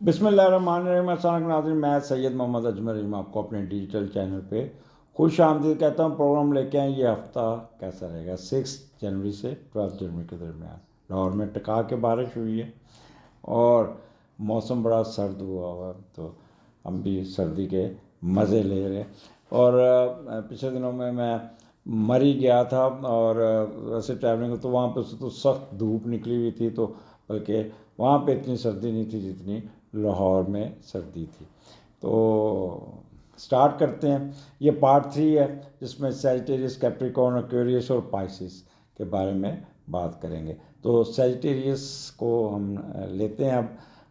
بسم اللہ الرحمن الرحیم۔ السلام علیکم ناظرین، میں سید محمد اجمل رحیم آپ کو اپنے ڈیجیٹل چینل پہ خوش آمدید کہتا ہوں۔ پروگرام لے کے آئیں۔ یہ ہفتہ کیسا رہے گا؟ 6 جنوری سے 12 جنوری کے درمیان لاہور میں ٹکا کے بارش ہوئی ہے اور موسم بڑا سرد ہوا ہے، تو ہم بھی سردی کے مزے لے رہے ہیں۔ اور پچھلے دنوں میں مری گیا تھا، اور ویسے ٹریولنگ تو وہاں پہ تو سخت دھوپ نکلی ہوئی تھی، تو بلکہ وہاں پہ اتنی سردی نہیں تھی جتنی لاہور میں سردی تھی۔ تو سٹارٹ کرتے ہیں۔ یہ پارٹ 3 ہے، جس میں سیجیٹیریس، کیپریکارن، ایکویریس اور پائسس کے بارے میں بات کریں گے۔ تو سیجیٹیریس کو ہم لیتے ہیں اب،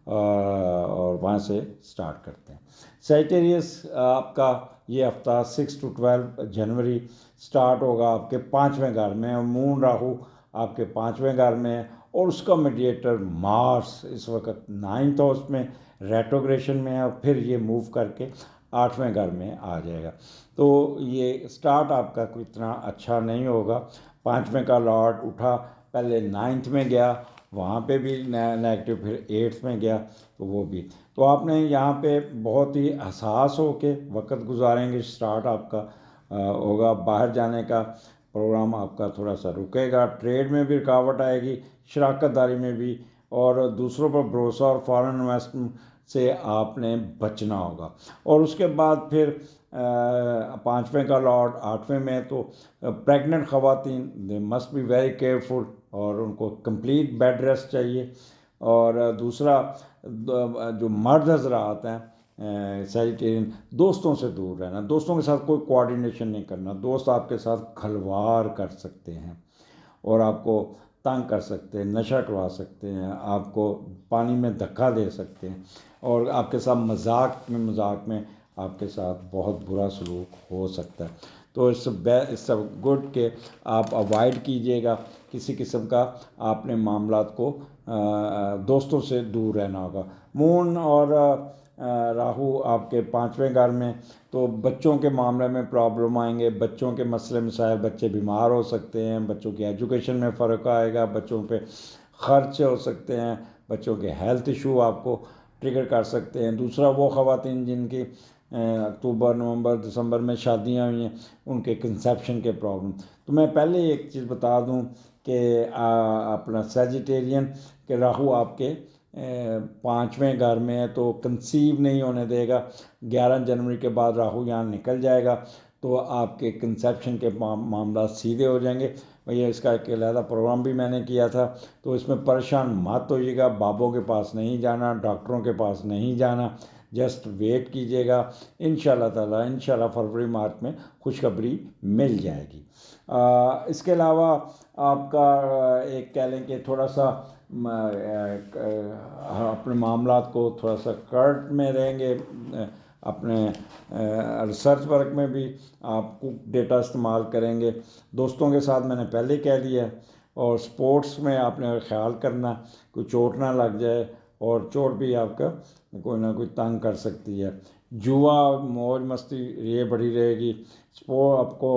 اور وہاں سے سٹارٹ کرتے ہیں۔ سیجیٹیریس آپ کا یہ ہفتہ 6 to 12 جنوری سٹارٹ ہوگا آپ کے 5ویں گھر میں، اور مون راہو آپ کے 5ویں گھر میں ہے، اور اس کا میڈیٹر مارس اس وقت 9th ہاؤس میں ریٹروگریشن میں ہے، اور پھر یہ موو کر کے 8ویں گھر میں آ جائے گا۔ تو یہ سٹارٹ آپ کا کوئی اتنا اچھا نہیں ہوگا۔ 5ویں کا لارڈ اٹھا، پہلے 9th میں گیا، وہاں پہ بھی نیگیٹو، پھر 8th میں گیا، تو وہ بھی تو آپ نے یہاں پہ بہت ہی حساس ہو کے وقت گزاریں گے۔ سٹارٹ آپ کا ہوگا باہر جانے کا پروگرام، آپ کا تھوڑا سا رکے گا، ٹریڈ میں بھی رکاوٹ آئے گی، شراکت داری میں بھی، اور دوسروں پر بھروسہ اور فارن انویسٹمنٹ سے آپ نے بچنا ہوگا۔ اور اس کے بعد پھر 5ویں کا لارڈ 8ویں میں، تو پریگننٹ خواتین they must be very careful, اور ان کو کمپلیٹ بیڈ ریسٹ چاہیے۔ اور دوسرا، جو مرد حضرات ہیں سیجیٹیرین، دوستوں سے دور رہنا، دوستوں کے ساتھ کوئی کوآرڈینیشن نہیں کرنا۔ دوست آپ کے ساتھ کھلواڑ کر سکتے ہیں اور آپ کو تنگ کر سکتے ہیں، نشہ کروا سکتے ہیں، آپ کو پانی میں دھکا دے سکتے ہیں، اور آپ کے ساتھ مذاق میں آپ کے ساتھ بہت برا سلوک ہو سکتا ہے۔ تو اس گڈ کہ آپ اوائڈ کیجیے گا کسی قسم کا، آپ نے معاملات کو دوستوں سے دور رہنا ہوگا۔ مون اور راہو آپ کے 5ویں گھر میں، تو بچوں کے معاملے میں پرابلم آئیں گے، بچوں کے مسئلے مسائل، بچے بیمار ہو سکتے ہیں، بچوں کی ایجوکیشن میں فرق آئے گا، بچوں پہ خرچ ہو سکتے ہیں، بچوں کے ہیلتھ ایشو آپ کو ٹریگر کر سکتے ہیں۔ دوسرا، وہ خواتین جن کی اکتوبر، نومبر، دسمبر میں شادیاں ہوئی ہیں، ان کے کنسیپشن کے پرابلم۔ تو میں پہلے ایک چیز بتا دوں کہ اپنا سیجیٹیرین کہ راہو آپ کے 5ویں گھر میں ہے، تو کنسیو نہیں ہونے دے گا۔ 11 جنوری کے بعد راہو یہاں نکل جائے گا، تو آپ کے کنسیپشن کے معاملات سیدھے ہو جائیں گے۔ بھیا اس کا ایک علیحدہ پروگرام بھی میں نے کیا تھا، تو اس میں پریشان مت ہوئیے گا، بابوں کے پاس نہیں جانا، ڈاکٹروں کے پاس نہیں جانا، جسٹ ویٹ کیجیے گا۔ انشاءاللہ تعالیٰ انشاءاللہ فروری مارچ میں خوشخبری مل جائے گی۔ اس کے علاوہ آپ کا ایک کہہ لیں کہ تھوڑا سا اپنے معاملات کو تھوڑا سا کرٹ میں رہیں گے، اپنے ریسرچ ورک میں بھی آپ کو ڈیٹا استعمال کریں گے۔ دوستوں کے ساتھ میں نے پہلے کہہ دیا ہے، اور سپورٹس میں آپ نے خیال کرنا کوئی چوٹ نہ لگ جائے، اور چوٹ بھی آپ کا کوئی نہ کوئی تنگ کر سکتی ہے۔ جوا، موج مستی یہ بڑی رہے گی۔ آپ کو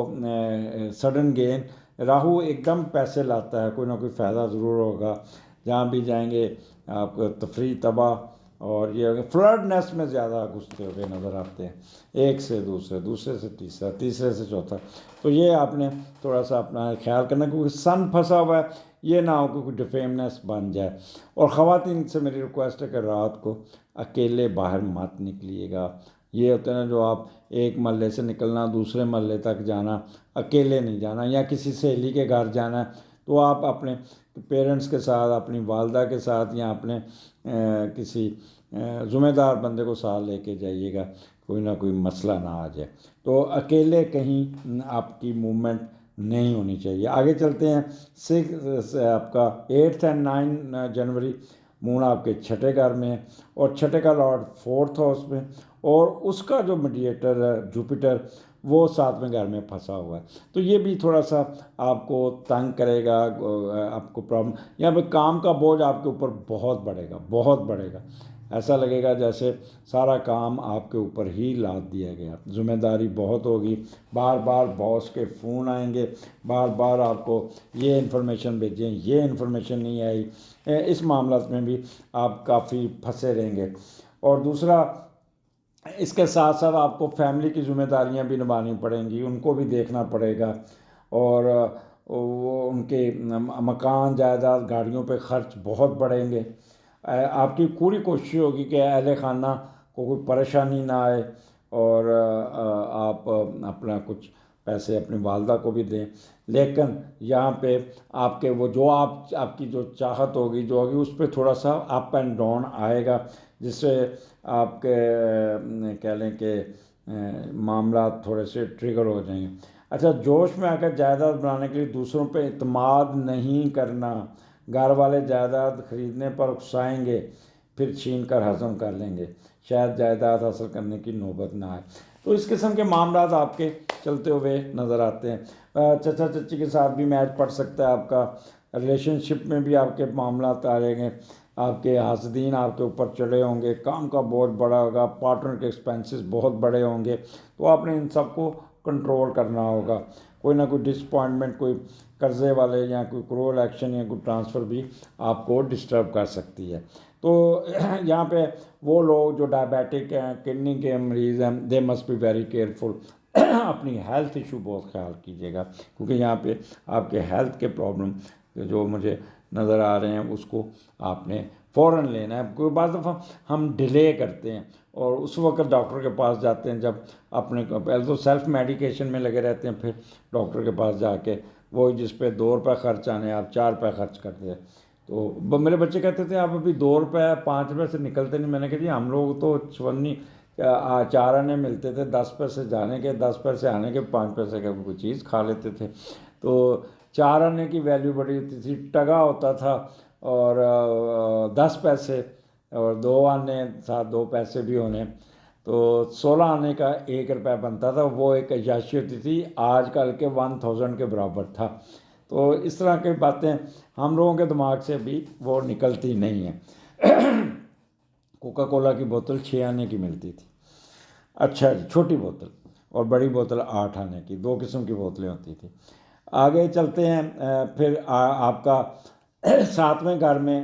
سڈن گین، راہو ایک دم پیسے لاتا ہے، کوئی نہ کوئی فائدہ ضرور ہوگا۔ جہاں بھی جائیں گے آپ کو تفریح تباہ، اور یہ فلرٹنیس میں زیادہ گھستے ہوئے نظر آتے ہیں، ایک سے دوسرے، دوسرے سے تیسرا، تیسرے سے چوتھا۔ تو یہ آپ نے تھوڑا سا اپنا خیال کرنا، کیونکہ سن پھنسا ہوا ہے، یہ نہ ہو کہ کوئی ڈیفیمنس بن جائے۔ اور خواتین سے میری ریکویسٹ ہے کہ رات کو اکیلے باہر مت نکلیے گا۔ یہ ہوتا ہے نا، جو آپ ایک محلے سے نکلنا، دوسرے محلے تک جانا، اکیلے نہیں جانا، یا کسی سہیلی کے گھر جانا ہے، تو آپ اپنے پیرنٹس کے ساتھ، اپنی والدہ کے ساتھ، یا اپنے کسی ذمہ دار بندے کو ساتھ لے کے جائیے گا، کوئی نہ کوئی مسئلہ نہ آ جائے۔ تو اکیلے کہیں آپ کی موومنٹ نہیں ہونی چاہیے۔ آگے چلتے ہیں۔ آپ کا 8 اور 9 جنوری مون آپ کے 6 گھر میں ہے، اور 6 کا لارڈ 4th ہاؤس میں، اور اس کا جو میڈیٹر ہے جوپیٹر، وہ 7ویں گھر میں پھنسا ہوا ہے۔ تو یہ بھی تھوڑا سا آپ کو تنگ کرے گا، آپ کو پرابلم، یہاں پہ کام کا بوجھ آپ کے اوپر بہت بڑھے گا، بہت بڑھے گا۔ ایسا لگے گا جیسے سارا کام آپ کے اوپر ہی لاد دیا گیا، ذمہ داری بہت ہوگی، بار بار باس کے فون آئیں گے، بار بار آپ کو یہ انفارمیشن بھیجیں، یہ انفارمیشن نہیں آئی، اس معاملات میں بھی آپ کافی پھنسے رہیں گے۔ اور دوسرا، اس کے ساتھ ساتھ آپ کو فیملی کی ذمہ داریاں بھی نبھانی پڑیں گی، ان کو بھی دیکھنا پڑے گا، اور وہ ان کے مکان جائیداد گاڑیوں پہ خرچ بہت بڑھیں گے۔ آپ کی پوری کوشش ہوگی کہ اہل خانہ کو کوئی پریشانی نہ آئے، اور آپ اپنا کچھ پیسے اپنی والدہ کو بھی دیں، لیکن یہاں پہ آپ کے وہ جو آپ کی جو چاہت ہوگی جو ہوگی اس پہ تھوڑا سا اپ اینڈ ڈاؤن آئے گا، جس سے آپ کے کہہ لیں کہ معاملات تھوڑے سے ٹریگر ہو جائیں گے۔ اچھا، جوش میں آ کر جائیداد بنانے کے لیے دوسروں پہ اعتماد نہیں کرنا، گھر والے جائیداد خریدنے پر اکسائیں گے، پھر چھین کر ہضم کر لیں گے، شاید جائیداد حاصل کرنے کی نوبت نہ آئے۔ تو اس قسم کے معاملات آپ کے چلتے ہوئے نظر آتے ہیں۔ چچا چچی کے ساتھ بھی میچ پڑ سکتا ہے آپ کا، ریلیشن شپ میں بھی آپ کے معاملات آ رہے ہیں، آپ کے حاسدین آپ کے اوپر چڑھے ہوں گے، کام کا بہت بڑا ہوگا، پارٹنر کے ایکسپینسز بہت بڑے ہوں گے، تو آپ نے ان سب کو کنٹرول کرنا ہوگا۔ کوئی نہ کوئی ڈس اپوائنٹمنٹ، کوئی قرضے والے یا کوئی کرول ایکشن یا کوئی ٹرانسفر بھی آپ کو ڈسٹرب کر سکتی ہے۔ تو یہاں پہ وہ لوگ جو ڈائبیٹک ہیں، کڈنی کے مریض ہیں، they must be very careful, اپنی ہیلتھ ایشو بہت خیال کیجیے گا، کیونکہ یہاں پہ آپ کے ہیلتھ کے پرابلم جو مجھے نظر آ رہے ہیں اس کو آپ نے فوراً لینا ہے۔ کوئی بعض دفعہ ہم ڈیلے کرتے ہیں اور اس وقت ڈاکٹر کے پاس جاتے ہیں جب اپنے پہلے تو سیلف میڈیکیشن میں لگے رہتے ہیں، پھر ڈاکٹر کے پاس جا کے وہی جس پہ 2 روپے خرچ آنے آپ 4 روپے خرچ کرتے ہیں۔ تو میرے بچے کہتے تھے آپ ابھی 2 روپے 5 روپے سے نکلتے نہیں۔ میں نے کہا جی ہم لوگ تو چونی 4 آنے ملتے تھے، 10 پیسے جانے کے، 10 پیسے آنے کے، 5 پیسے کا کوئی چیز کھا لیتے تھے۔ تو 4 آنے کی ویلیو بڑی ہوتی تھی، ٹگا ہوتا تھا، اور 10 پیسے، اور 2 آنے ساتھ 2 پیسے بھی ہونے، تو 16 آنے کا 1 روپے بنتا تھا۔ وہ ایک عیاشی ہوتی تھی، آج کل کے 1000 کے برابر تھا۔ تو اس طرح کی باتیں ہم لوگوں کے دماغ سے بھی وہ نکلتی نہیں ہیں۔ کوکا کولا کی بوتل 6 آنے کی ملتی تھی، اچھا جی، چھوٹی بوتل، اور بڑی بوتل 8 آنے کی، 2 قسم کی بوتلیں ہوتی تھیں۔ آگے چلتے ہیں، پھر آپ کا 7ویں گھر میں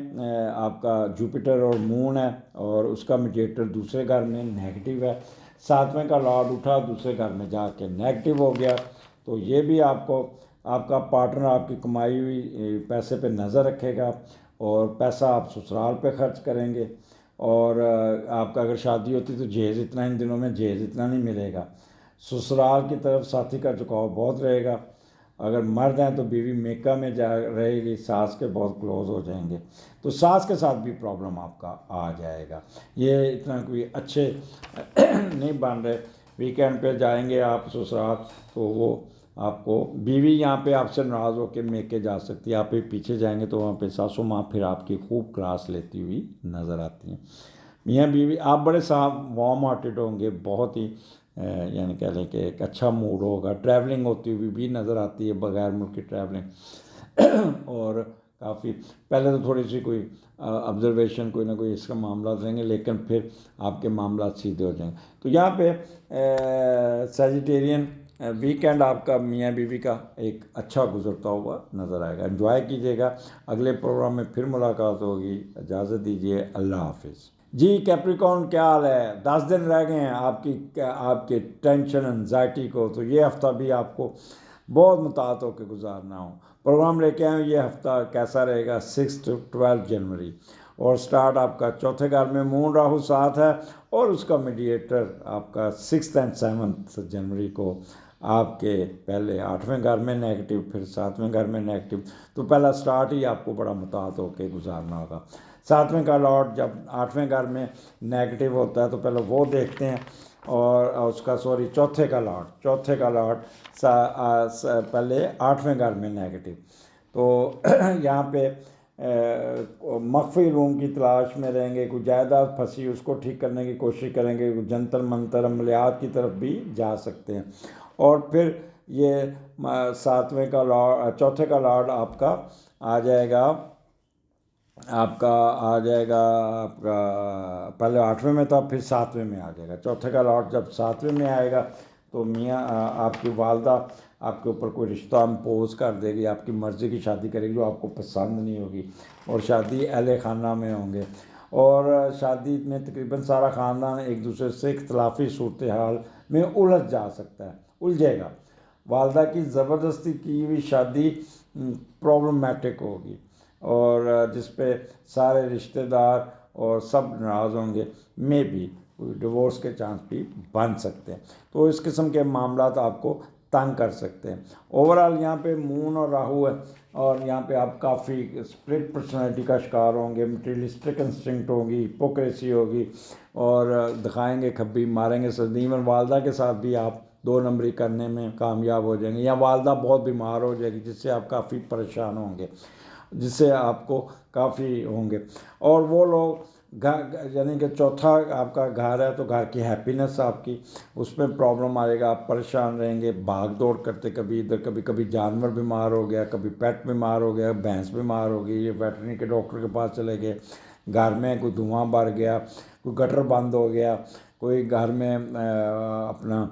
آپ کا جوپیٹر اور مون ہے، اور اس کا میڈیٹر دوسرے گھر میں نیگیٹو ہے۔ 7ویں کا لارڈ اٹھا دوسرے گھر میں جا کے نیگیٹو ہو گیا، تو یہ بھی آپ کو آپ کا پارٹنر آپ کی کمائی ہوئی پیسے پہ نظر رکھے گا، اور پیسہ آپ سسرال پہ خرچ کریں گے، اور آپ کا اگر شادی ہوتی تو جہیز اتنا ان دنوں میں جہیز اتنا نہیں ملے گا۔ سسرال کی طرف ساتھی کا جھکاؤ بہت رہے گا، اگر مرد ہیں تو بیوی میکا میں جا رہے گی، ساس کے بہت کلوز ہو جائیں گے، تو ساس کے ساتھ بھی پرابلم آپ کا آ جائے گا۔ یہ اتنا کوئی اچھے نہیں بن رہے۔ ویکینڈ پہ جائیں گے آپ سسرال تو وہ آپ کو بیوی یہاں پہ آپ سے ناراض ہو کے میکے جا سکتی ہے، آپ پیچھے جائیں گے تو وہاں پہ ساسو ماں پھر آپ کی خوب کلاس لیتی ہوئی نظر آتی ہیں۔ میاں بیوی آپ بڑے صاف وارم ہارٹیڈ ہوں گے، بہت ہی یعنی کہہ لیں کہ ایک اچھا موڈ ہوگا، ٹریولنگ ہوتی ہوئی بھی نظر آتی ہے، بغیر ملک کی ٹریولنگ، اور کافی پہلے تو تھوڑی سی کوئی آبزرویشن کوئی نہ کوئی اس کا معاملات رہیں گے، لیکن پھر آپ کے معاملات سیدھے ہو جائیں گے۔ تو یہاں پہ سیجیٹیرین ویکینڈ آپ کا میاں بیوی کا ایک اچھا گزرتا ہوا نظر آئے گا۔ انجوائے کیجیے گا، اگلے پروگرام میں پھر ملاقات ہوگی، اجازت دیجیے، اللہ حافظ۔ جی کیپریکارن، کیا حال ہے؟ 10 دن رہ گئے ہیں آپ کے ٹینشن انزائٹی کو، تو یہ ہفتہ بھی آپ کو بہت متعلق ہو کے گزارنا ہو۔ پروگرام لے کے آئے، یہ ہفتہ کیسا رہے گا؟ 6 to 12 جنوری، اور سٹارٹ آپ کا 4تھے گھر میں مون راہو ساتھ ہے، اور اس کا میڈیٹر آپ کا 6 and 7 جنوری کو آپ کے پہلے 8ویں گھر میں نیگیٹو، پھر 7ویں گھر میں نیگیٹو، تو پہلا سٹارٹ ہی آپ کو بڑا متعلق ہو کے گزارنا ہوگا۔ 7ویں کا لارڈ جب 8ویں گھر میں نیگیٹو ہوتا ہے تو پہلے وہ دیکھتے ہیں، اور اس کا چوتھے کا لارڈ پہلے 8ویں گھر میں نیگیٹو، تو یہاں پہ مخفی روم کی تلاش میں رہیں گے، کوئی جائیداد پھنسی اس کو ٹھیک کرنے کی کوشش کریں گے، کوئی جنتر منتر عملیات کی طرف بھی جا سکتے ہیں۔ اور پھر یہ 7ویں کا لارڈ، چوتھے کا لارڈ آپ کا آ جائے گا آپ کا آ جائے گا، آپ کا پہلے 8ویں میں تھا، پھر 7ویں میں آ جائے گا۔ چوتھے کا لاٹ جب 7ویں میں آئے گا تو میاں آپ کی والدہ آپ کے اوپر کوئی رشتہ امپوز کر دے گی، آپ کی مرضی کی شادی کرے گی جو آپ کو پسند نہیں ہوگی، اور شادی اہل خانہ میں ہوں گے، اور شادی میں تقریباً سارا خاندان ایک دوسرے سے اختلافی صورتحال میں الجھ جا سکتا ہے، الجھے گا۔ والدہ کی زبردستی کی ہوئی شادی پرابلمٹک ہوگی، اور جس پہ سارے رشتہ دار اور سب ناراض ہوں گے، میں بھی کوئی ڈیورس کے چانس بھی بن سکتے ہیں۔ تو اس قسم کے معاملات آپ کو تنگ کر سکتے ہیں۔ اوورال یہاں پہ مون اور راہو ہے، اور یہاں پہ آپ کافی اسپلٹ پرسنالٹی کا شکار ہوں گے، مٹیریلسٹک انسٹنکٹ ہوگی، ہپوکریسی ہوگی، اور دکھائیں گے کھبی ماریں گے سردی۔ ایون والدہ کے ساتھ بھی آپ 2 نمبری کرنے میں کامیاب ہو جائیں گے، یا والدہ بہت بیمار ہو جائے گی جس سے آپ کافی پریشان ہوں گے، جس سے آپ کو کافی ہوں گے۔ اور وہ لوگ یعنی کہ چوتھا آپ کا گھر ہے تو گھر کی ہیپینس آپ کی، اس میں پرابلم آئے گا، آپ پریشان رہیں گے، بھاگ دوڑ کرتے، کبھی ادھر کبھی جانور بیمار ہو گیا، کبھی پیٹ بیمار ہو گیا، بھینس بیمار ہو گئی، یہ ویٹرنری کے ڈاکٹر کے پاس چلے گئے، گھر میں کوئی دھواں بھر گیا، کوئی گٹر بند ہو گیا، کوئی گھر میں اپنا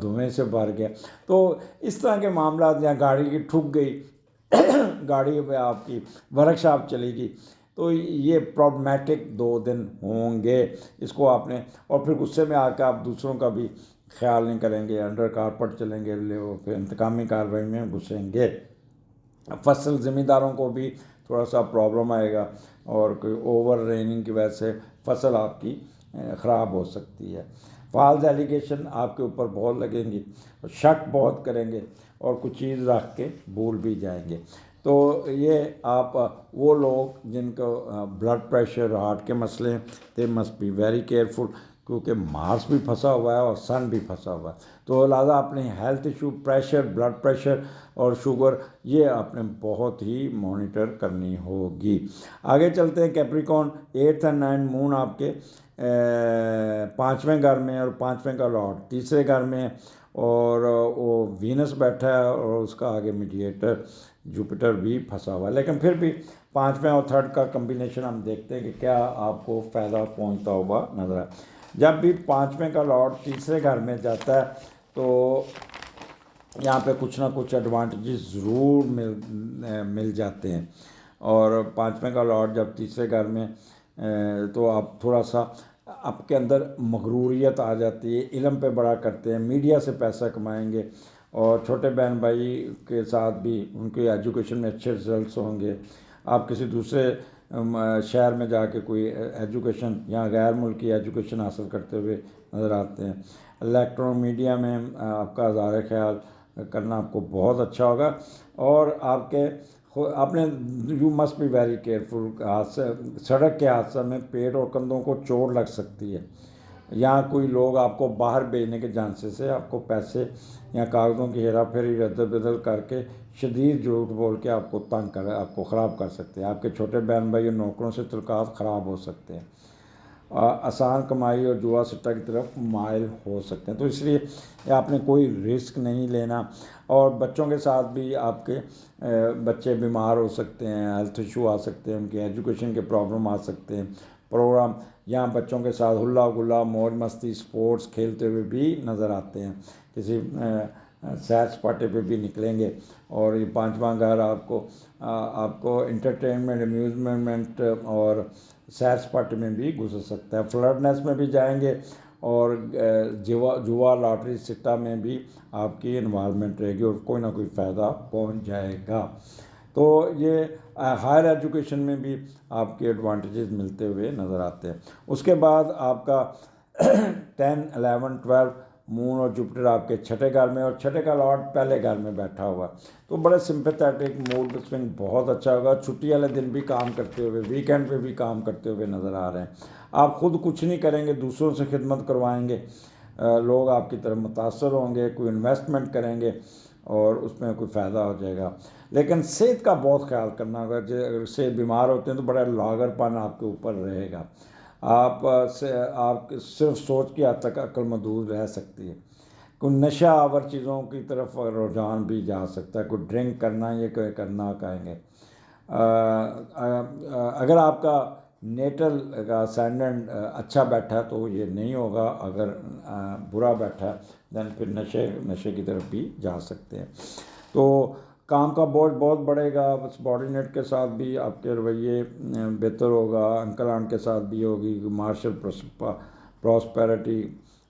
دھوئیں سے بھر گیا، تو اس طرح کے معاملات، یا گاڑی کی ٹھک گئی، گاڑی پہ آپ کی ورک شاپ چلے گی، تو یہ پرابلمیٹک 2 دن ہوں گے۔ اس کو آپ نے، اور پھر غصے میں آ کے آپ دوسروں کا بھی خیال نہیں کریں گے، انڈر کارپٹ چلیں گے، پھر انتقامی کارروائی میں گھسیں گے۔ فصل زمینداروں کو بھی تھوڑا سا پرابلم آئے گا، اور کوئی اوور ریننگ کی وجہ سے فصل آپ کی خراب ہو سکتی ہے۔ فالز ایلیگیشن آپ کے اوپر بہت لگیں گی، شک بہت کریں گے، اور کچھ چیز رکھ کے بھول بھی جائیں گے۔ تو یہ آپ وہ لوگ جن کو بلڈ پریشر، ہارٹ کے مسئلے ہیں، they must be very careful, کیونکہ مارس بھی پھنسا ہوا ہے اور سن بھی پھنسا ہوا ہے، تو لہٰذا اپنی health issue, pressure, blood pressure اور شوگر، یہ آپ نے بہت ہی مانیٹر کرنی ہوگی۔ آگے چلتے ہیں، کیپریکون 8 اور 9 مون آپ کے 5ویں گھر میں، اور 5ویں کا لاٹ تیسرے گھر میں، اور وہ وینس بیٹھا ہے، اور اس کا آگے میڈیٹر جوپیٹر بھی پھنسا ہوا ہے، لیکن پھر بھی 5ویں اور 3rd کا کمبینیشن ہم دیکھتے ہیں کہ کیا آپ کو فائدہ پہنچتا ہوا نظر آئے۔ جب بھی 5ویں کا لاٹ تیسرے گھر میں جاتا ہے تو یہاں پہ کچھ نہ کچھ ایڈوانٹیجز ضرور مل جاتے ہیں، اور 5ویں کا لاٹ جب تیسرے گھر میں، تو آپ تھوڑا سا آپ کے اندر مغروریت آ جاتی ہے، علم پہ بڑا کرتے ہیں، میڈیا سے پیسہ کمائیں گے، اور چھوٹے بہن بھائی کے ساتھ بھی ان کی ایجوکیشن میں اچھے رزلٹس ہوں گے۔ آپ کسی دوسرے شہر میں جا کے کوئی ایجوکیشن یا غیر ملکی ایجوکیشن حاصل کرتے ہوئے نظر آتے ہیں۔ الیکٹرون میڈیا میں آپ کا اظہار خیال کرنا آپ کو بہت اچھا ہوگا، اور آپ نے you must be very careful, سڑک کے حادثہ میں پیٹ اور کندھوں کو چوٹ لگ سکتی ہے، یہاں کوئی لوگ آپ کو باہر بھیجنے کے چانسز ہے، آپ کو پیسے یا کاغذوں کی ہیرا پھیری ردل بدل کر کے شدید جھوٹ بول کے آپ کو تنگ کر، آپ کو خراب کر سکتے ہیں، آپ کے چھوٹے بہن بھائی اور نوکروں سے تعلقات خراب ہو سکتے ہیں، آسان کمائی اور جوا سٹہ کی طرف مائل ہو سکتے ہیں، تو اس لیے آپ نے کوئی رسک نہیں لینا۔ اور بچوں کے ساتھ بھی آپ کے بچے بیمار ہو سکتے ہیں، ہیلتھ ایشو آ سکتے ہیں، ان کی ایجوکیشن کے پرابلم آ سکتے ہیں، پروگرام یہاں بچوں کے ساتھ ہلا گلا، موج مستی، سپورٹس کھیلتے ہوئے بھی نظر آتے ہیں، کسی سیر سپاٹے پہ بھی نکلیں گے، اور یہ 5واں گھر آپ کو انٹرٹینمنٹ، امیوزمنٹ اور سیر سپاٹے میں بھی گزر سکتا ہے، فلرٹنس میں بھی جائیں گے، اور جوا لاٹری سٹہ میں بھی آپ کی انوالومنٹ رہے گی، اور کوئی نہ کوئی فائدہ پہنچ جائے گا۔ تو یہ ہائر ایجوکیشن میں بھی آپ کے ایڈوانٹیجز ملتے ہوئے نظر آتے ہیں۔ اس کے بعد آپ کا 10، 11، 12 مون اور جوپٹر آپ کے 6 گھر میں، اور 6 کا لاٹ پہلے گھر میں بیٹھا ہوا، تو بڑے سمپیتھیٹک، موڈ سوئنگ بہت اچھا ہوگا، چھٹی والے دن بھی کام کرتے ہوئے، ویکینڈ پہ بھی کام کرتے ہوئے نظر آ رہے ہیں۔ آپ خود کچھ نہیں کریں گے، دوسروں سے خدمت کروائیں گے، لوگ آپ کی طرف متاثر ہوں گے، کوئی انویسٹمنٹ کریں گے، اور اس میں کوئی فائدہ ہو جائے گا۔ لیکن صحت کا بہت خیال کرنا ہوگا، اگر صحت بیمار ہوتے ہیں تو بڑا لاغر پن آپ کے اوپر رہے گا، آپ صرف سوچ کی حد تک عقل محدود رہ سکتی ہے، کوئی نشہ آور چیزوں کی طرف رجحان بھی جا سکتا ہے، کوئی ڈرنک کرنا، یہ کوئی کرنا کہیں گے، اگر آپ کا نیٹل کا اسینڈنٹ اچھا بیٹھا ہے تو یہ نہیں ہوگا، اگر برا بیٹھا ہے دین پھر نشے کی طرف بھی جا سکتے ہیں۔ تو کام کا بوجھ بہت بڑھے گا، سبارڈینیٹ کے ساتھ بھی آپ کے رویے بہتر ہوگا، انکل آنٹ کے ساتھ بھی ہوگی، مارشل پراسپیرٹی،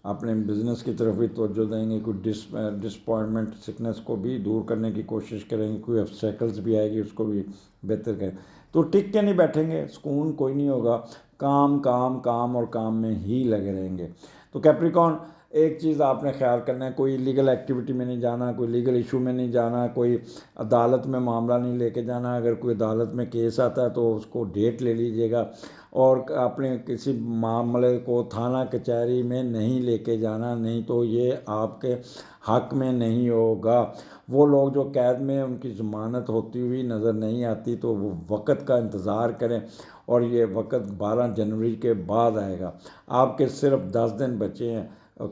اپنے بزنس کی طرف بھی توجہ دیں گے، کوئی ڈسپوائنٹمنٹ سکنس کو بھی دور کرنے کی کوشش کریں گے، کوئی آبسٹیکلز بھی آئے گی اس کو بھی بہتر کریں۔ تو ٹک کے نہیں بیٹھیں گے، سکون کوئی نہیں ہوگا، کام کام کام اور کام میں ہی لگے رہیں گے۔ تو کیپریکون ایک چیز آپ نے خیال کرنا ہے، کوئی لیگل ایکٹیویٹی میں نہیں جانا، کوئی لیگل ایشو میں نہیں جانا، کوئی عدالت میں معاملہ نہیں لے کے جانا۔ اگر کوئی عدالت میں کیس آتا ہے تو اس کو ڈیٹ لے لیجئے گا، اور اپنے کسی معاملے کو تھانہ کچہری میں نہیں لے کے جانا، نہیں تو یہ آپ کے حق میں نہیں ہوگا۔ وہ لوگ جو قید میں ان کی ضمانت ہوتی ہوئی نظر نہیں آتی تو وہ وقت کا انتظار کریں، اور یہ وقت 12 جنوری کے بعد آئے گا۔ آپ کے صرف 10 دن بچے ہیں،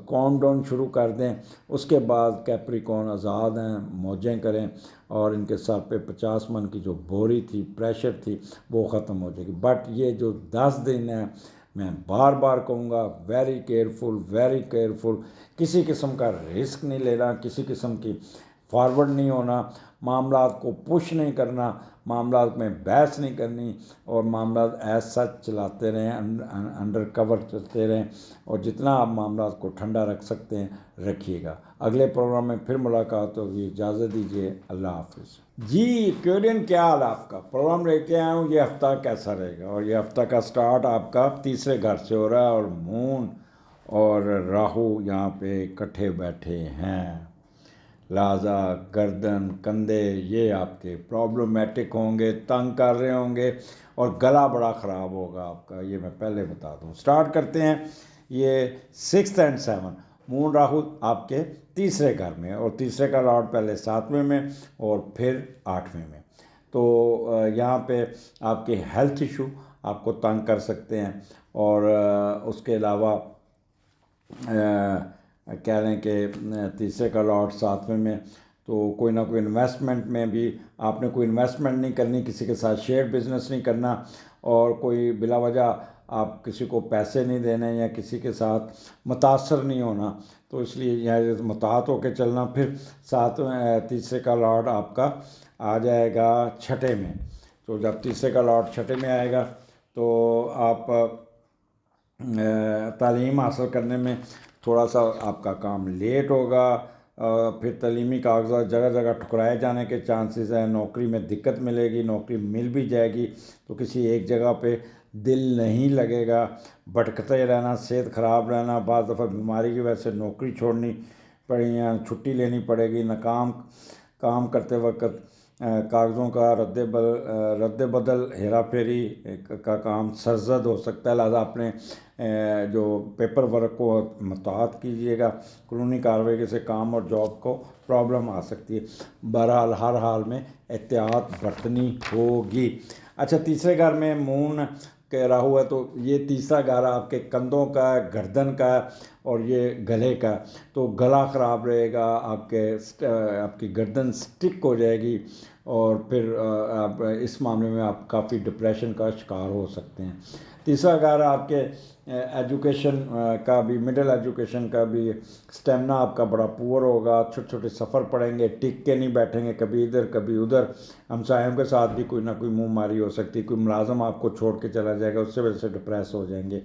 کاؤنٹ ڈاؤن شروع کر دیں، اس کے بعد کیپریکون آزاد ہیں، موجیں کریں، اور ان کے سر پہ 50 من کی جو بوری تھی، پریشر تھی، وہ ختم ہو جائے گی۔ بٹ یہ جو 10 دن ہیں، میں بار بار کہوں گا، ویری کیئرفل، ویری کیئرفل، کسی قسم کا رسک نہیں لینا، کسی قسم کی فارورڈ نہیں ہونا، معاملات کو پش نہیں کرنا، معاملات میں بحث نہیں کرنی، اور معاملات ایز سچ چلاتے رہیں، انڈر کور چلتے رہیں، اور جتنا آپ معاملات کو ٹھنڈا رکھ سکتے ہیں رکھیے گا۔ اگلے پروگرام میں پھر ملاقات ہوگی، اجازت دیجیے، اللہ حافظ۔ جی کیورین، کیا حال آپ کا؟ پروگرام لے کے آیا ہوں، یہ ہفتہ کیسا رہے گا؟ اور یہ ہفتہ کا سٹارٹ آپ کا تیسرے گھر سے ہو رہا ہے، اور مون اور راہو یہاں پہ اکٹھے بیٹھے ہیں، لہذا گردن، کندھے یہ آپ کے پرابلمیٹک ہوں گے، تنگ کر رہے ہوں گے، اور گلا بڑا خراب ہوگا آپ کا، یہ میں پہلے بتا دوں۔ سٹارٹ کرتے ہیں۔ یہ 6 اور 7 مون راہو آپ کے تیسرے گھر میں، اور تیسرے کا لارڈ پہلے 7ویں میں اور پھر 8ویں میں۔ تو یہاں پہ آپ کے ہیلتھ ایشو آپ کو تنگ کر سکتے ہیں، اور اس کے علاوہ کہہ لیں کہ تیسرے کا لاٹ 7ویں میں، تو کوئی نہ کوئی انویسٹمنٹ میں بھی آپ نے کوئی انویسٹمنٹ نہیں کرنی، کسی کے ساتھ شیئر بزنس نہیں کرنا، اور کوئی بلا وجہ آپ کسی کو پیسے نہیں دینے، یا کسی کے ساتھ متاثر نہیں ہونا، تو اس لیے یہاں متحد ہو کے چلنا۔ پھر تیسرے کا لاٹ آپ کا آ جائے گا 6 میں، تو جب تیسرے کا لاٹ 6 میں آئے گا تو آپ تعلیم حاصل کرنے میں تھوڑا سا آپ کا کام لیٹ ہوگا، پھر تعلیمی کاغذات جگہ جگہ ٹھکرائے جانے کے چانسز ہیں، نوکری میں دقت ملے گی، نوکری مل بھی جائے گی تو کسی ایک جگہ پہ دل نہیں لگے گا، بھٹکتے رہنا، صحت خراب رہنا، بعض دفعہ بیماری کی وجہ سے نوکری چھوڑنی پڑے یا چھٹی لینی پڑے گی، ناکام کام کرتے وقت کاغذوں کا رد بدل، ہیرا پھیری کا کام سرزد ہو سکتا ہے، لہٰذا اپنے جو پیپر ورک کو متحد کیجیے گا، قانونی کارروائی سے کام اور جاب کو پرابلم آ سکتی ہے۔ بہرحال ہر حال میں احتیاط برتنی ہوگی۔ اچھا، تیسرے گھر میں مون کہہ رہا ہوا ہے، تو یہ تیسرا گھر آپ کے کندھوں کا، گردن کا، اور یہ گلے کا، تو گلا خراب رہے گا، آپ کی گردن سٹک ہو جائے گی، اور پھر آپ اس معاملے میں آپ کافی ڈپریشن کا شکار ہو سکتے ہیں۔ تیسرا گھر آپ کے ایجوکیشن کا بھی، مڈل ایجوکیشن کا بھی، سٹیمنا آپ کا بڑا پور ہوگا، چھوٹے چھوٹے سفر پڑیں گے، ٹک کے نہیں بیٹھیں گے، کبھی ادھر کبھی ادھر، ہمسایوں کے ساتھ بھی کوئی نہ کوئی منہ ماری ہو سکتی، کوئی ملازم آپ کو چھوڑ کے چلا جائے گا، اس سے وجہ سے ڈپریس ہو جائیں گے۔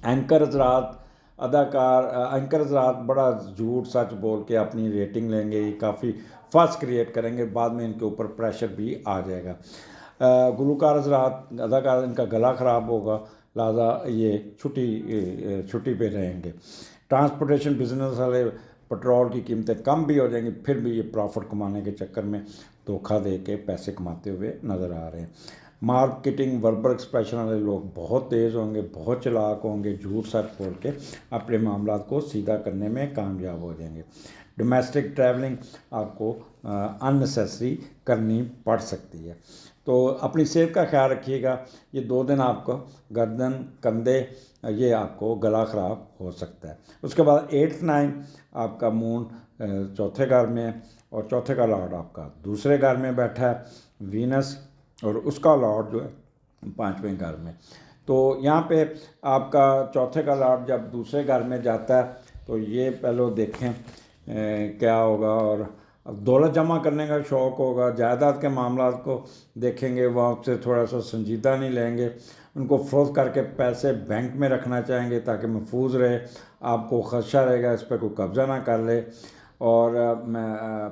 اینکر حضرات، اینکر حضرات بڑا جھوٹ سچ بول کے اپنی ریٹنگ لیں گے، یہ کافی فس کریٹ کریں گے، بعد میں ان کے اوپر پریشر بھی آ جائے گا۔ گلوکار حضرات، اداکار، ان کا گلا خراب ہوگا، لہٰذا یہ چھٹی پہ رہیں گے۔ ٹرانسپورٹیشن بزنس والے، پٹرول کی قیمتیں کم بھی ہو جائیں گی، پھر بھی یہ پروفٹ کمانے کے چکر میں دھوکہ دے کے پیسے کماتے ہوئے نظر آ رہے ہیں۔ مارکیٹنگ، وربل ایکسپریشن والے لوگ بہت تیز ہوں گے، بہت چلاک ہوں گے، جھوٹ سچ بول کے اپنے معاملات کو سیدھا کرنے میں کامیاب ہو جائیں گے۔ ڈومیسٹک ٹریولنگ آپ کو اننیسیسری کرنی پڑ سکتی ہے، تو اپنی صحت کا خیال رکھیے گا۔ یہ 2 دن آپ کو گردن، کندھے، یہ آپ کو گلا خراب ہو سکتا ہے۔ اس کے بعد 8 9 آپ کا مون چوتھے گھر میں ہے، اور چوتھے کا لارڈ آپ کا دوسرے گھر میں بیٹھا ہے، وینس اور اس کا لاٹ جو ہے 5ویں گھر میں. تو یہاں پہ آپ کا چوتھے کا لاٹ جب دوسرے گھر میں جاتا ہے تو یہ پہلے دیکھیں کیا ہوگا. اور اب دولت جمع کرنے کا شوق ہوگا، جائیداد کے معاملات کو دیکھیں گے، وہ آپ سے تھوڑا سا سنجیدہ نہیں لیں گے، ان کو فروخت کر کے پیسے بینک میں رکھنا چاہیں گے تاکہ محفوظ رہے. آپ کو خدشہ رہے گا اس پہ کوئی قبضہ نہ کر لے، اور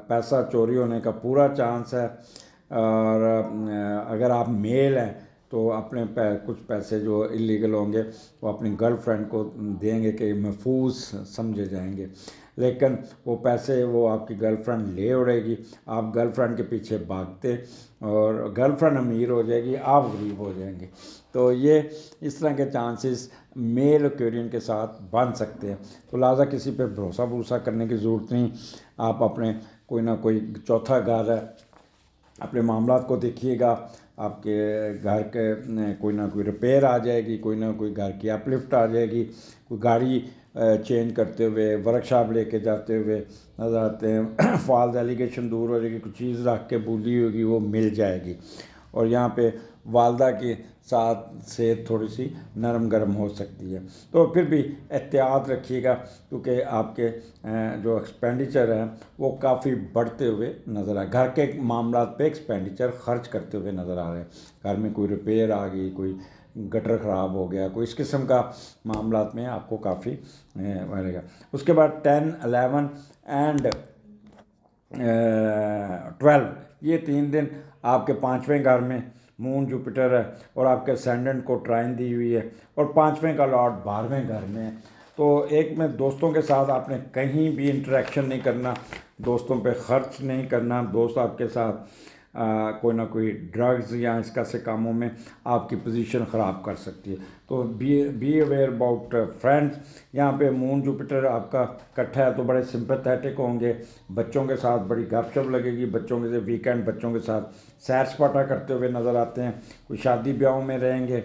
پیسہ چوری ہونے کا پورا چانس ہے. اور اگر آپ میل ہیں تو اپنے کچھ پیسے جو اللیگل ہوں گے وہ اپنی گرل فرینڈ کو دیں گے کہ محفوظ سمجھے جائیں گے. لیکن وہ پیسے وہ آپ کی گرل فرینڈ لے اڑے گی، آپ گرل فرینڈ کے پیچھے بھاگتے اور گرل فرینڈ امیر ہو جائے گی، آپ غریب ہو جائیں گے. تو یہ اس طرح کے چانسز میل ایکویرین کے ساتھ بن سکتے ہیں. تو لہٰذا کسی پہ بھروسہ کرنے کی ضرورت نہیں. آپ اپنے کوئی نہ کوئی چوتھا گھر ہے، اپنے معاملات کو دیکھیے گا. آپ کے گھر کے کوئی نہ کوئی ریپیئر آ جائے گی، کوئی نہ کوئی گھر کی اپ لفٹ آ جائے گی، کوئی گاڑی چینج کرتے ہوئے، ورک شاپ لے کے جاتے ہوئے نظر آتے ہیں. فالز ایلیگیشن دور ہو جائے گی، کوئی چیز رکھ کے بھولی ہوگی وہ مل جائے گی. اور یہاں پہ والدہ کے ساتھ صحت تھوڑی سی نرم گرم ہو سکتی ہے. تو پھر بھی احتیاط رکھیے گا کیونکہ آپ کے جو ایکسپینڈیچر ہیں وہ کافی بڑھتے ہوئے نظر آئے. گھر کے معاملات پہ ایکسپینڈیچر خرچ کرتے ہوئے نظر آ رہے ہیں. گھر میں کوئی ریپیئر آ گئی، کوئی گٹر خراب ہو گیا، کوئی اس قسم کا معاملات میں آپ کو کافی رہے گا. اس کے بعد 10، 11 اینڈ 12 یہ 3 دن آپ کے 5ویں گھر میں مون جوپیٹر ہے اور آپ کے اسینڈنٹ کو ٹرائن دی ہوئی ہے، اور 5ویں کا لاٹ 12ویں گھر میں ہے. تو ایک میں دوستوں کے ساتھ آپ نے کہیں بھی انٹریکشن نہیں کرنا، دوستوں پہ خرچ نہیں کرنا. دوست آپ کے ساتھ کوئی نہ کوئی ڈرگز یا اس کا سے کاموں میں آپ کی پوزیشن خراب کر سکتی ہے. تو بی اویئر اباؤٹ فرینڈس. یہاں پہ مون جوپیٹر آپ کا کٹھا ہے تو بڑے سمپیتھیٹک ہوں گے، بچوں کے ساتھ بڑی گپ شپ لگے گی. بچوں کے ویکینڈ بچوں کے ساتھ سیر سپاٹا کرتے ہوئے نظر آتے ہیں. کوئی شادی بیاہوں میں رہیں گے،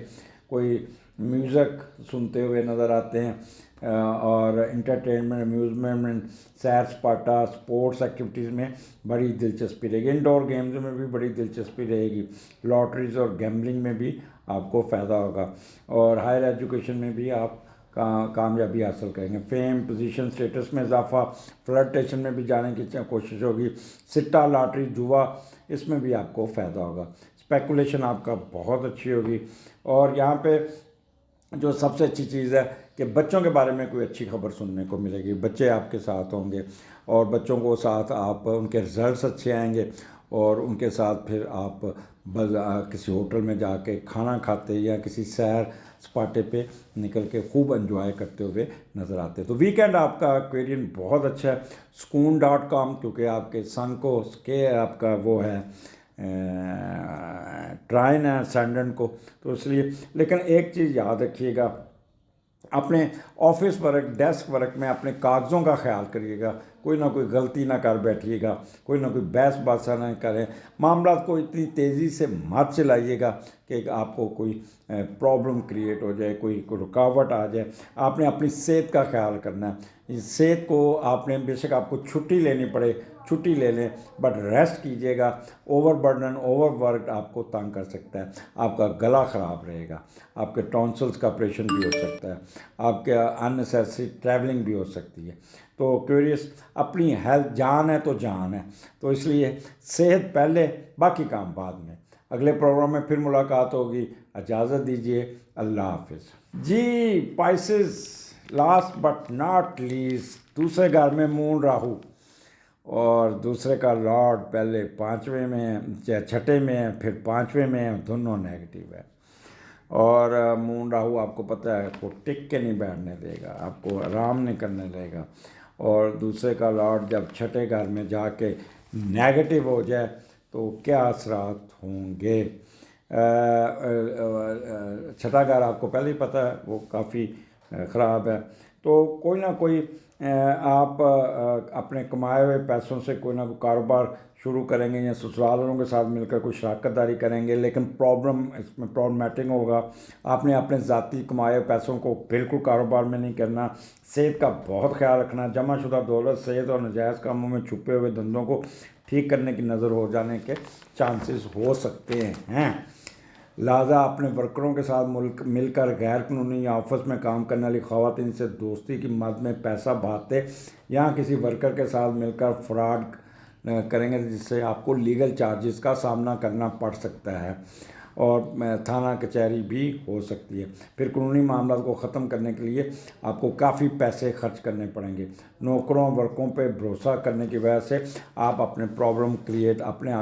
کوئی میوزک سنتے ہوئے نظر آتے ہیں، اور انٹرٹینمنٹ، امیوزمنٹ، سیر سپاٹا، سپورٹس ایکٹیویٹیز میں بڑی دلچسپی رہے گی. انڈور گیمز میں بھی بڑی دلچسپی رہے گی. لاٹریز اور گیمبلنگ میں بھی آپ کو فائدہ ہوگا، اور ہائر ایجوکیشن میں بھی آپ کامیابی حاصل کریں گے. فیم، پوزیشن، اسٹیٹس میں اضافہ، فلرٹیشن میں بھی جانے کی کوشش ہوگی. سٹا، لاٹری، جوا اس میں بھی آپ کو فائدہ ہوگا. اسپیکولیشن آپ کا بہت اچھی ہوگی. اور یہاں پہ جو سب سے اچھی چیز ہے کہ بچوں کے بارے میں کوئی اچھی خبر سننے کو ملے گی. بچے آپ کے ساتھ ہوں گے اور بچوں کو ساتھ آپ ان کے رزلٹس اچھے آئیں گے، اور ان کے ساتھ پھر آپ کسی ہوٹل میں جا کے کھانا کھاتے یا کسی سیر سپاٹے پہ نکل کے خوب انجوائے کرتے ہوئے نظر آتے. تو ویکینڈ آپ کا ایکویرین بہت اچھا ہے. Sukoon.com کیونکہ آپ کے سن کو آپ کا وہ ہے ٹرائن ہے سینڈنٹ کو، تو اس لیے. لیکن ایک چیز یاد رکھیے گا، اپنے آفس ورک، ڈیسک ورک میں اپنے کاغذوں کا خیال کریے گا. کوئی نہ کوئی غلطی نہ کر بیٹھیے گا، کوئی نہ کوئی بحث باسا نہ کریں. معاملات کو اتنی تیزی سے مت چلائیے گا کہ آپ کو کوئی پرابلم کریٹ ہو جائے، کوئی رکاوٹ آ جائے. آپ نے اپنی صحت کا خیال کرنا ہے. اس صحت کو آپ نے بے شک آپ کو چھٹی لینی پڑے چھٹی لے لیں، بٹ ریسٹ کیجیے گا. اوور برڈن، اوور ورک آپ کو تنگ کر سکتا ہے. آپ کا گلا خراب رہے گا، آپ کے ٹونسلز کا آپریشن بھی ہو سکتا ہے، آپ کے اننیسیسری ٹریولنگ بھی ہو سکتی ہے. تو کیوریس اپنی ہیلتھ جان ہے تو جان ہے، تو اس لیے صحت پہلے، باقی کام بعد میں. اگلے پروگرام میں پھر ملاقات ہوگی. اجازت دیجیے، اللہ حافظ. جی پائسز، لاسٹ بٹ ناٹ لیسٹ، دوسرے گھر میں مون راہو، اور دوسرے کا لارڈ پہلے 5ویں میں ہے، چھٹے میں ہے، پھر 5ویں میں ہے، دونوں نیگیٹو ہے. اور مون راہو آپ کو پتہ ہے آپ کو ٹک کے نہیں بیٹھنے دے گا، آپ کو آرام نہیں کرنے دے گا. اور دوسرے کا لارڈ جب چھٹے گھر میں جا کے نیگیٹو ہو جائے تو کیا اثرات ہوں گے. چھٹا گھر آپ کو پہلے ہی پتہ ہے وہ کافی خراب ہے. تو کوئی نہ کوئی آپ اپنے کمائے ہوئے پیسوں سے کوئی نہ کوئی کاروبار شروع کریں گے، یا سسرال والوں کے ساتھ مل کر کوئی شراکت داری کریں گے، لیکن پرابلم اس میں پرابلمیٹنگ ہوگا. آپ نے اپنے ذاتی کمائے ہوئے پیسوں کو بالکل کاروبار میں نہیں کرنا. صحت کا بہت خیال رکھنا. جمع شدہ دولت، صحت اور نجائز کاموں میں چھپے ہوئے دھندوں کو ٹھیک کرنے کی نظر ہو جانے کے چانسز ہو سکتے ہیں۔ لہٰذا اپنے ورکروں کے ساتھ مل کر غیر قانونی یا آفس میں کام کرنے والی خواتین سے دوستی کی مد میں پیسہ بھاتے یا کسی ورکر کے ساتھ مل کر فراڈ کریں گے جس سے آپ کو لیگل چارجز کا سامنا کرنا پڑ سکتا ہے اور تھانہ کچہری بھی ہو سکتی ہے۔ پھر قانونی معاملات کو ختم کرنے کے لیے آپ کو کافی پیسے خرچ کرنے پڑیں گے۔ نوکروں ورکوں پہ بھروسہ کرنے کی وجہ سے آپ اپنے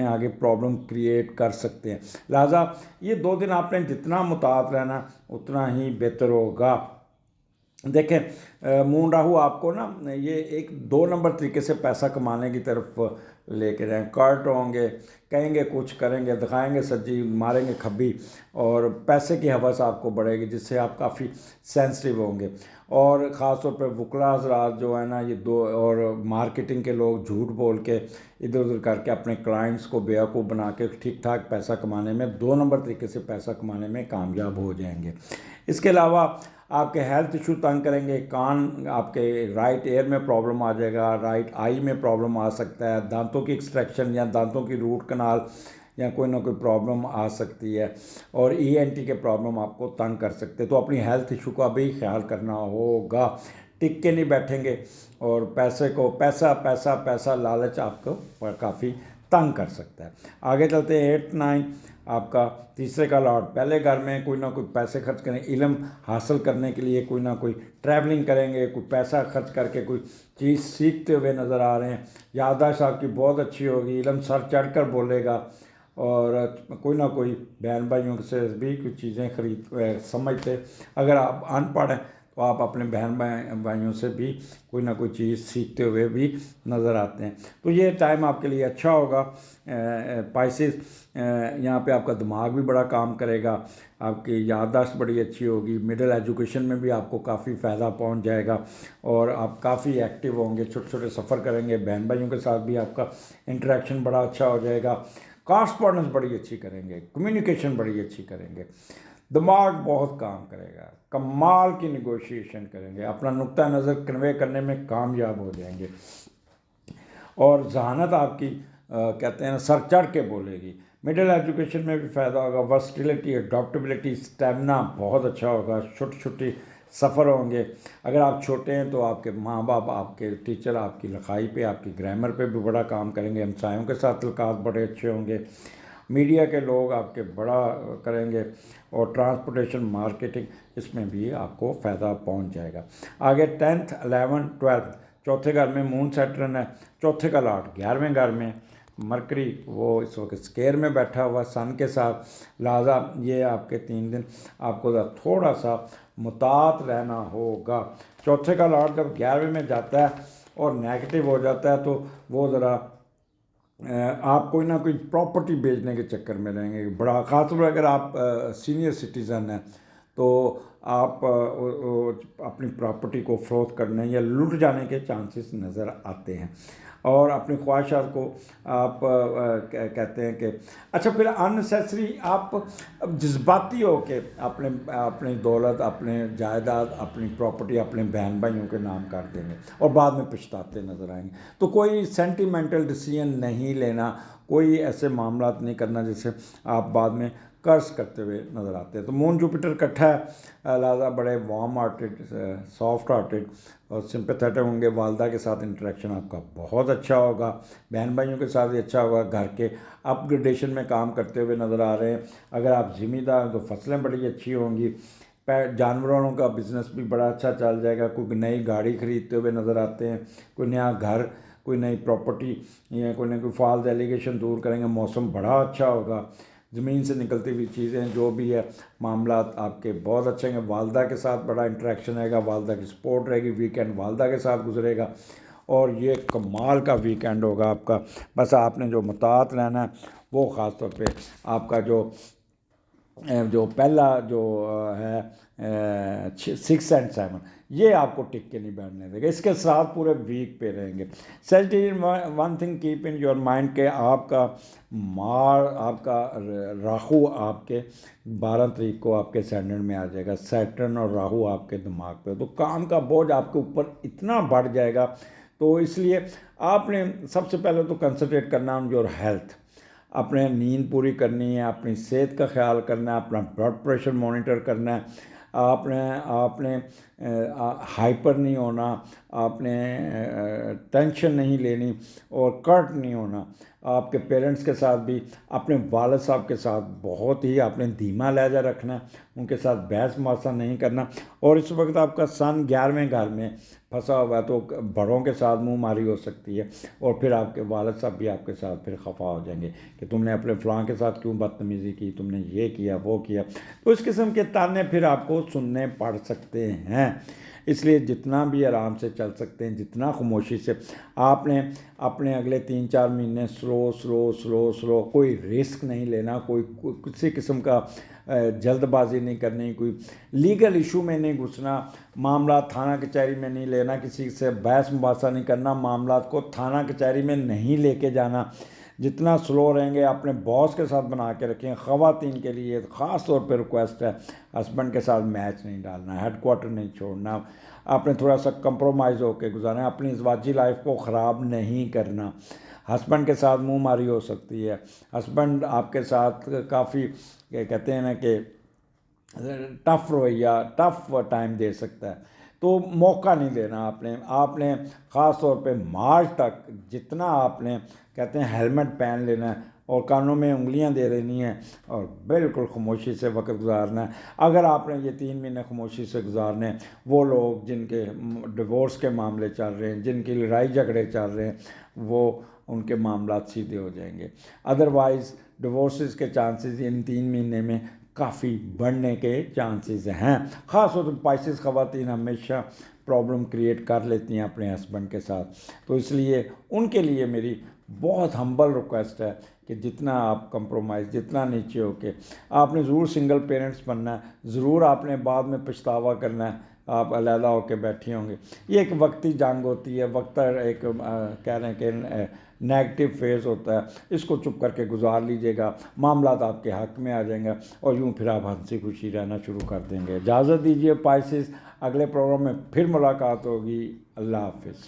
آگے پرابلم کریٹ کر سکتے ہیں۔ لہٰذا یہ 2 دن آپ نے جتنا محتاط رہنا اتنا ہی بہتر ہوگا۔ دیکھیں مون راہو آپ کو نا یہ ایک 2 نمبر طریقے سے پیسہ کمانے کی طرف لے کے جائیں۔ کارٹ ہوں گے، کہیں گے کچھ، کریں گے دکھائیں گے سجی، ماریں گے کھبی، اور پیسے کی ہوس آپ کو بڑھے گی جس سے آپ کافی سینسٹیو ہوں گے۔ اور خاص طور پہ وکلا حضرات جو ہے نا یہ اور مارکیٹنگ کے لوگ جھوٹ بول کے ادھر ادھر کر کے اپنے کلائنٹس کو بیوقوف بنا کے ٹھیک ٹھاک پیسہ کمانے میں 2 نمبر طریقے سے پیسہ کمانے میں کامیاب ہو جائیں گے۔ اس کے علاوہ آپ کے ہیلتھ ایشو تنگ کریں گے، کان آپ کے رائٹ ایئر میں پرابلم آ جائے گا، رائٹ آئی میں پرابلم آ سکتا ہے، دانتوں کی ایکسٹریکشن یا دانتوں کی روٹ کنال یا کوئی نہ کوئی پرابلم آ سکتی ہے، اور ENT کے پرابلم آپ کو تنگ کر سکتے، تو اپنی ہیلتھ ایشو کا بھی خیال کرنا ہوگا۔ ٹک کے نہیں بیٹھیں گے، اور پیسہ لالچ آپ کو کافی تنگ کر سکتا ہے۔ آگے چلتے ہیں 8 9 آپ کا تیسرے کا لاٹ، پہلے گھر میں کوئی نہ کوئی پیسے خرچ کریں، علم حاصل کرنے کے لیے کوئی نہ کوئی ٹریولنگ کریں گے، کوئی پیسہ خرچ کر کے کوئی چیز سیکھتے ہوئے نظر آ رہے ہیں، یادداشت آپ کی بہت اچھی ہوگی، علم سر چڑھ کر بولے گا، اور کوئی نہ کوئی بہن بھائیوں سے بھی کچھ چیزیں سمجھتے، اگر آپ ان پڑھ ہیں تو آپ اپنے بہن بھائیوں سے بھی کوئی نہ کوئی چیز سیکھتے ہوئے بھی نظر آتے ہیں۔ تو یہ ٹائم آپ کے لیے اچھا ہوگا۔ پائسز یہاں پہ آپ کا دماغ بھی بڑا کام کرے گا، آپ کی یادداشت بڑی اچھی ہوگی، مڈل ایجوکیشن میں بھی آپ کو کافی فائدہ پہنچ جائے گا، اور آپ کافی ایکٹیو ہوں گے، چھوٹے چھوٹے سفر کریں گے، بہن بھائیوں کے ساتھ بھی آپ کا انٹریکشن بڑا اچھا ہو جائے گا، کارسپونڈنس بڑی اچھی کریں گے، کمیونیکیشن بڑی اچھی کریں گے، دماغ بہت کام کرے گا، کمال کی نیگوشیشن کریں گے، اپنا نقطہ نظر کنوے کرنے میں کامیاب ہو جائیں گے، اور ذہانت آپ کی کہتے ہیں سر چڑھ کے بولے گی۔ مڈل ایجوکیشن میں بھی فائدہ ہوگا، ورسٹیلٹی، اڈاپٹیبلٹی، اسٹیمنا بہت اچھا ہوگا، چھوٹی چھوٹی سفر ہوں گے۔ اگر آپ چھوٹے ہیں تو آپ کے ماں باپ، آپ کے ٹیچر آپ کی لکھائی پہ، آپ کی گرامر پہ بھی بڑا کام کریں گے، ہمسایوں کے ساتھ تعلقات بڑے اچھے ہوں گے، میڈیا کے لوگ آپ کے بڑا کریں گے، اور ٹرانسپورٹیشن مارکیٹنگ اس میں بھی آپ کو فائدہ پہنچ جائے گا۔ آگے 10 11 12 چوتھے گھر میں مون سیٹرن ہے، چوتھے کا لاٹ 11ویں گھر میں، مرکری وہ اس وقت اسکیئر میں بیٹھا ہوا سن کے ساتھ، لہٰذا یہ آپ کے 3 دن آپ کو تھوڑا سا محتاط رہنا ہوگا۔ چوتھے کا لاٹ جب 11ویں میں جاتا ہے اور نیگیٹو ہو جاتا ہے تو وہ ذرا آپ کوئی نہ کوئی پراپرٹی بیچنے کے چکر میں رہیں گے، بڑا خاص طور پر اگر آپ سینئر سٹیزن ہیں تو آپ اپنی پراپرٹی کو فروخت کرنے یا لٹ جانے کے چانسز نظر آتے ہیں، اور اپنی خواہشات کو آپ کہتے ہیں کہ اچھا پھر اننیسیسری آپ جذباتی ہو کے اپنی دولت، اپنے جائیداد، اپنی پراپرٹی اپنے بہن بھائیوں کے نام کر دیں گے اور بعد میں پچھتاتے نظر آئیں گے۔ تو کوئی سینٹیمنٹل ڈیسیژن نہیں لینا، کوئی ایسے معاملات نہیں کرنا جس سے آپ بعد میں قرض کرتے ہوئے نظر آتے ہیں۔ تو مون جوپیٹر اکٹھا ہے، لہٰذا بڑے وارم ہارٹیڈ، سافٹ ہارٹیڈ اور سمپیتھیٹک ہوں گے، والدہ کے ساتھ انٹریکشن آپ کا بہت اچھا ہوگا، بہن بھائیوں کے ساتھ بھی اچھا ہوگا، گھر کے اپ گریڈیشن میں کام کرتے ہوئے نظر آ رہے ہیں۔ اگر آپ زمیندار ہیں تو فصلیں بڑی اچھی ہوں گی، جانوروں کا بزنس بھی بڑا اچھا چل جائے گا، کوئی نئی گاڑی خریدتے ہوئے نظر آتے ہیں، کوئی نیا گھر، کوئی نئی پراپرٹی یا کوئی نہ کوئی فالز ایلیگیشن دور کریں گے، موسم بڑا اچھا ہوگا، زمین سے نکلتی ہوئی چیزیں جو بھی ہے معاملات آپ کے بہت اچھے ہیں، والدہ کے ساتھ بڑا انٹریکشن رہے گا، والدہ کی سپورٹ رہے گی، ویکینڈ والدہ کے ساتھ گزرے گا، اور یہ کمال کا ویکینڈ ہوگا آپ کا۔ بس آپ نے جو محتاط رہنا ہے وہ خاص طور پہ آپ کا جو پہلا جو ہے 6 اور 7 یہ آپ کو ٹک کے نہیں بیٹھنے دے گا، اس کے ساتھ پورے ویک پہ رہیں گے۔ Sagittarius one thing keep in your mind کہ آپ کا راہو آپ کے 12 تاریخ کو آپ کے سیٹرن میں آ جائے گا، سیٹرن اور راہو آپ کے دماغ پہ، تو کام کا بوجھ آپ کے اوپر اتنا بڑھ جائے گا تو اس لیے آپ نے سب سے پہلے تو کنسنٹریٹ کرنا آن یور ہیلتھ، اپنے نیند پوری کرنی ہے، اپنی صحت کا خیال کرنا ہے، اپنا بلڈ پریشر مانیٹر کرنا ہے، آپ نے ہائپر نہیں ہونا، آپ نے ٹینشن نہیں لینی اور کرٹ نہیں ہونا۔ آپ کے پیرنٹس کے ساتھ بھی، اپنے والد صاحب کے ساتھ بہت ہی آپ نے دھیما لہجہ رکھنا ہے، ان کے ساتھ بحث مباحثہ نہیں کرنا۔ اور اس وقت آپ کا سن 11ویں گھر میں پھنسا ہوا ہے تو بڑوں کے ساتھ منہ ماری ہو سکتی ہے، اور پھر آپ کے والد صاحب بھی آپ کے ساتھ پھر خفا ہو جائیں گے کہ تم نے اپنے فلاں کے ساتھ کیوں بدتمیزی کی، تم نے یہ کیا وہ کیا۔ تو اس قسم کے تانے پھر آپ کو سننے پڑ سکتے ہیں۔ اس لیے جتنا بھی آرام سے چل سکتے ہیں، جتنا خاموشی سے، آپ نے اپنے اگلے 3-4 مہینے سلو، کوئی رسک نہیں لینا، کوئی کسی قسم کا جلد بازی نہیں کرنی، کوئی لیگل ایشو میں نہیں گھسنا، معاملات تھانہ کچہری میں نہیں لینا، کسی سے بحث مباحثہ نہیں کرنا، معاملات کو تھانہ کچہری میں نہیں لے کے جانا۔ جتنا سلو رہیں گے، اپنے باس کے ساتھ بنا کے رکھیں۔ خواتین کے لیے خاص طور پہ ریکویسٹ ہے، ہسبینڈ کے ساتھ میچ نہیں ڈالنا، ہیڈ کوارٹر نہیں چھوڑنا، آپ نے تھوڑا سا کمپرومائز ہو کے گزارنا، اپنی ازواجی لائف کو خراب نہیں کرنا۔ ہسبینڈ کے ساتھ منہ ماری ہو سکتی ہے، ہسبینڈ آپ کے ساتھ کافی کہتے ہیں نا کہ ٹف رویہ، ٹف ٹائم دے سکتا ہے، تو موقع نہیں دینا آپ نے خاص طور پہ مارچ تک جتنا آپ نے کہتے ہیں ہیلمٹ پہن لینا ہے اور کانوں میں انگلیاں دے دینی ہیں اور بالکل خاموشی سے وقت گزارنا ہے۔ اگر آپ نے یہ 3 مہینے خاموشی سے گزارنے، وہ لوگ جن کے ڈیورس کے معاملے چل رہے ہیں، جن کی لڑائی جھگڑے چل رہے ہیں، وہ ان کے معاملات سیدھے ہو جائیں گے۔ ادروائز ڈیورسز کے چانسز ان 3 مہینے میں کافی بڑھنے کے چانسز ہیں۔ خاص طور پر پائسس خواتین ہمیشہ پرابلم کریٹ کر لیتی ہیں اپنے ہسبینڈ کے ساتھ، تو اس لیے ان کے لیے میری بہت ہمبل ریکویسٹ ہے کہ جتنا آپ کمپرومائز، جتنا نیچے ہو کے، آپ نے ضرور سنگل پیرنٹس بننا ہے، ضرور آپ نے بعد میں پچھتاوا کرنا ہے، آپ علیحدہ ہو کے بیٹھے ہوں گے۔ یہ ایک وقتی جنگ ہوتی ہے، وقت ایک کہہ رہے ہیں کہ نیگیٹو فیز ہوتا ہے، اس کو چپ کر کے گزار لیجئے گا، معاملات آپ کے حق میں آ جائیں گا اور یوں پھر آپ ہنسی خوشی رہنا شروع کر دیں گے۔ اجازت دیجیے پائسس، اگلے پروگرام میں پھر ملاقات ہوگی۔ اللہ حافظ۔